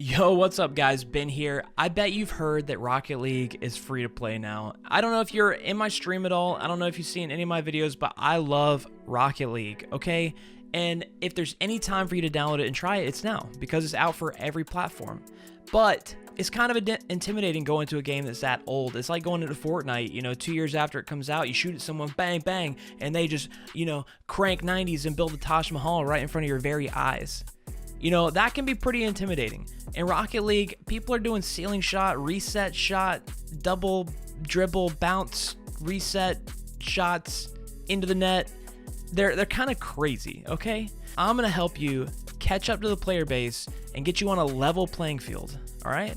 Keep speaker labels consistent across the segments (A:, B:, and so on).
A: Yo, what's up guys? Ben here. I bet you've heard that Rocket League is free to play now. I don't know if you're in my stream at all. I don't know if you've seen any of my videos, but I love Rocket League, okay? And if there's any time for you to download it and try it, it's now because it's out for every platform. But it's kind of intimidating going to a game that's that old. It's like going into Fortnite, 2 years after it comes out, you shoot at someone, bang, bang, and they just, crank 90s and build the Taj Mahal right in front of your very eyes. That can be pretty intimidating. In Rocket League, people are doing ceiling shot, reset shot, double dribble, bounce, reset shots into the net. They're kind of crazy, okay? I'm going to help you catch up to the player base and get you on a level playing field, all right?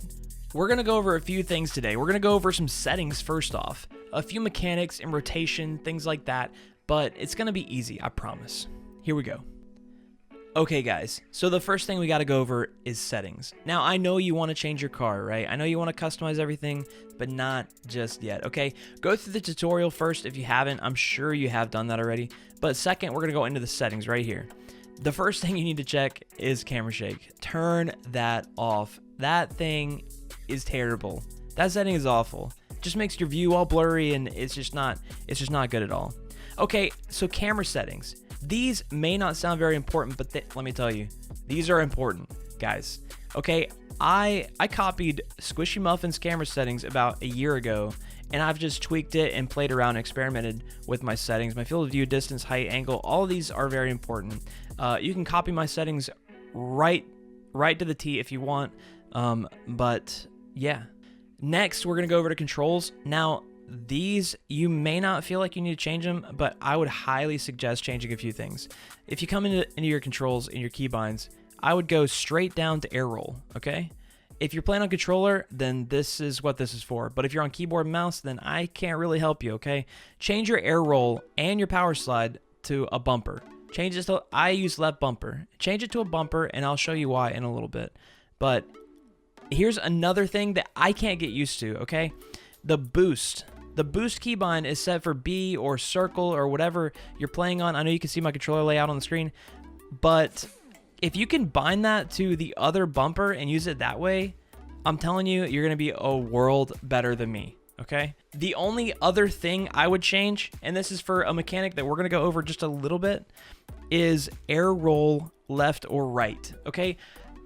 A: We're going to go over a few things today. We're going to go over some settings first off, a few mechanics and rotation, things like that, but it's going to be easy, I promise. Here we go. Okay guys, so the first thing we got to go over is settings. Now I know you want to change your car, right? I know you want to customize everything, but not just yet, okay? Go through the tutorial first if you haven't. I'm sure you have done that already. But second, we're going to go into the settings right here. The first thing you need to check is camera shake. Turn that off. That thing is terrible. That setting is awful. It just makes your view all blurry and it's just not good at all. Okay, so camera settings. These may not sound very important, but let me tell you, these are important, guys. Okay, I copied Squishy Muffin's camera settings about a year ago, and I've just tweaked it and played around and experimented with my settings. My field of view, distance, height, angle, all of these are very important. You can copy my settings right to the T if you want, but yeah. Next, we're gonna go over to controls. Now, these, you may not feel like you need to change them, but I would highly suggest changing a few things. If you come into your controls and your keybinds, I would go straight down to air roll, okay? If you're playing on controller, then this is what this is for. But if you're on keyboard and mouse, then I can't really help you, okay? Change your air roll and your power slide to a bumper. Change this to, I use left bumper. Change it to a bumper, and I'll show you why in a little bit. But here's another thing that I can't get used to, okay? The boost. The boost keybind is set for B or circle or whatever you're playing on. I know you can see my controller layout on the screen, but if you can bind that to the other bumper and use it that way, I'm telling you, you're going to be a world better than me, okay? The only other thing I would change, and this is for a mechanic that we're going to go over just a little bit, is air roll left or right, okay?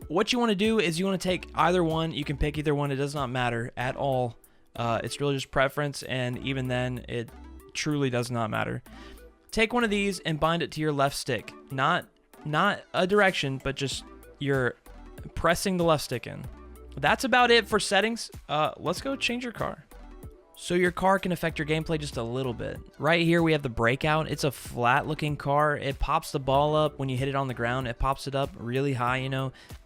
A: What you want to do is you want to take either one. You can pick either one. It does not matter at all. It's really just preference, and even then, it truly does not matter. Take one of these and bind it to your left stick. Not a direction, but just you're pressing the left stick in. That's about it for settings. Let's go change your car. So your car can affect your gameplay just a little bit. Right here, we have the breakout. It's a flat-looking car. It pops the ball up when you hit it on the ground. It pops it up really high,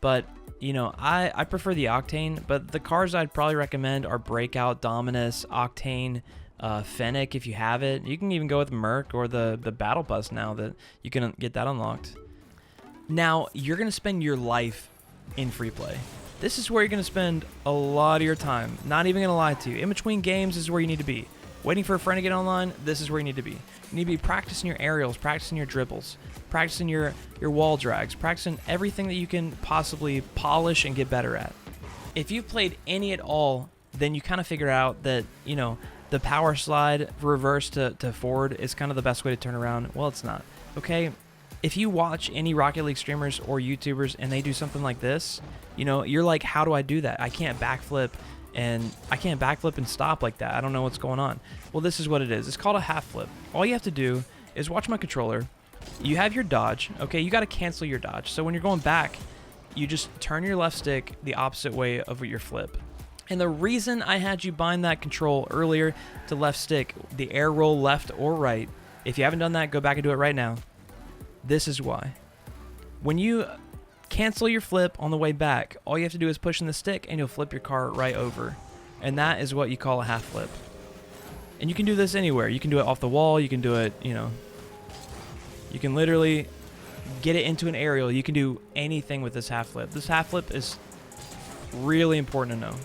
A: but I prefer the Octane, but the cars I'd probably recommend are Breakout, Dominus, Octane, Fennec if you have it. You can even go with Merc or the Battle Bus now that you can get that unlocked. Now, you're going to spend your life in free play. This is where you're going to spend a lot of your time. Not even going to lie to you. In between games is where you need to be. Waiting for a friend to get online, this is where you need to be. You need to be practicing your aerials, practicing your dribbles, practicing your wall drags, practicing everything that you can possibly polish and get better at. If you've played any at all, then you kind of figure out that, the power slide reverse to forward is kind of the best way to turn around. Well, it's not, okay? If you watch any Rocket League streamers or YouTubers and they do something like this, you're like, how do I do that? I can't backflip and stop like that. I don't know what's going on. Well, this is what it is. It's called a half flip. All you have to do is watch my controller. You have your dodge, okay? You got to cancel your dodge. So when you're going back, you just turn your left stick the opposite way of your flip. And the reason I had you bind that control earlier to left stick, the air roll left or right, if you haven't done that, go back and do it right now. This is why. When you cancel your flip on the way back, all you have to do is push in the stick and you'll flip your car right over. And that is what you call a half flip. And you can do this anywhere. You can do it off the wall. You can do it, you can literally get it into an aerial. You can do anything with this half flip. This half flip is really important to know.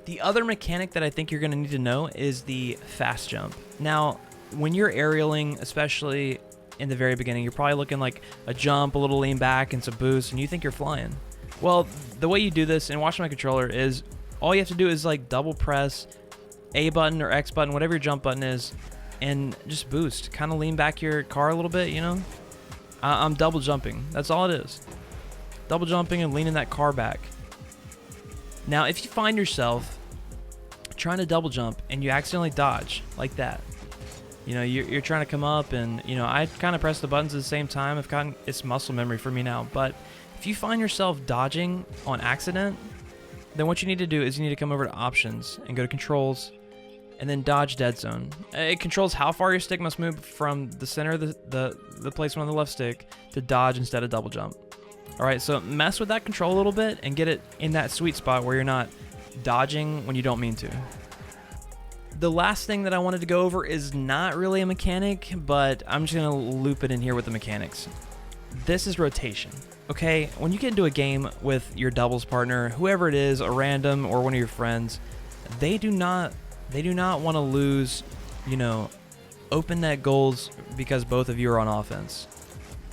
A: The other mechanic that I think you're going to need to know is the fast jump. Now, when you're aerialing, especially in the very beginning, you're probably looking like a jump, a little lean back, and some boost, and you think you're flying. Well, the way you do this in Watch My Controller is all you have to do is like double press A button or X button, whatever your jump button is, and just boost. Kind of lean back your car a little bit, you know? I'm double jumping. That's all it is. Double jumping and leaning that car back. Now, if you find yourself trying to double jump and you accidentally dodge like that, you know, you're trying to come up and, you know, I kind of press the buttons at the same time. It's muscle memory for me now. But if you find yourself dodging on accident, then what you need to do is you need to come over to options and go to controls and then dodge dead zone. It controls how far your stick must move from the center of the placement on the left stick to dodge instead of double jump. All right, so mess with that control a little bit and get it in that sweet spot where you're not dodging when you don't mean to. The last thing that I wanted to go over is not really a mechanic, but I'm just gonna loop it in here with the mechanics. This is rotation, okay? When you get into a game with your doubles partner, whoever it is, a random or one of your friends, they do not want to lose, you know, open net goals because both of you are on offense,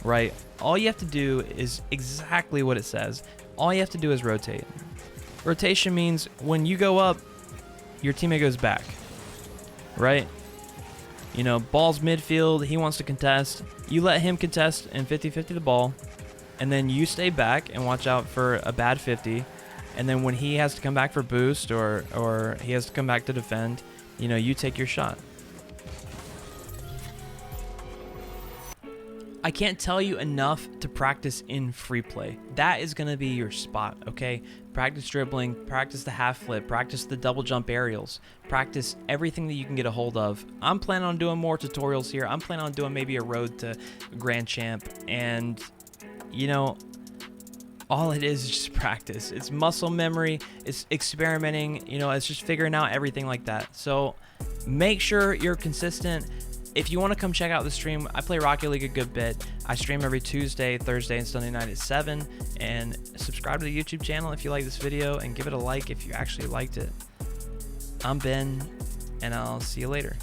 A: right? All you have to do is exactly what it says. All you have to do is rotate. Rotation means when you go up, your teammate goes back, right? You know, ball's midfield, he wants to contest. You let him contest and 50-50 the ball, and then you stay back and watch out for a bad 50. And then when he has to come back for boost or he has to come back to defend, you know, you take your shot. I can't tell you enough to practice in free play. That is going to be your spot, okay? Practice dribbling, practice the half flip, practice the double jump aerials, practice everything that you can get a hold of. I'm planning on doing more tutorials here. I'm planning on doing maybe a road to Grand Champ, and, you know, all it is just practice. It's muscle memory, it's experimenting, you know, it's just figuring out everything like that. So make sure you're consistent. If you want to come check out the stream, I play Rocket League a good bit. I stream every Tuesday, Thursday, and Sunday night at 7. And subscribe to the YouTube channel if you like this video, and give it a like if you actually liked it. I'm Ben, and I'll see you later.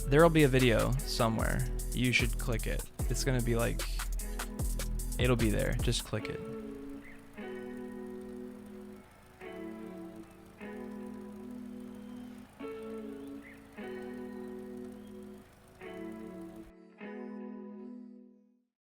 A: There will be a video somewhere. You should click it. It's going to be like, it'll be there. Just click it.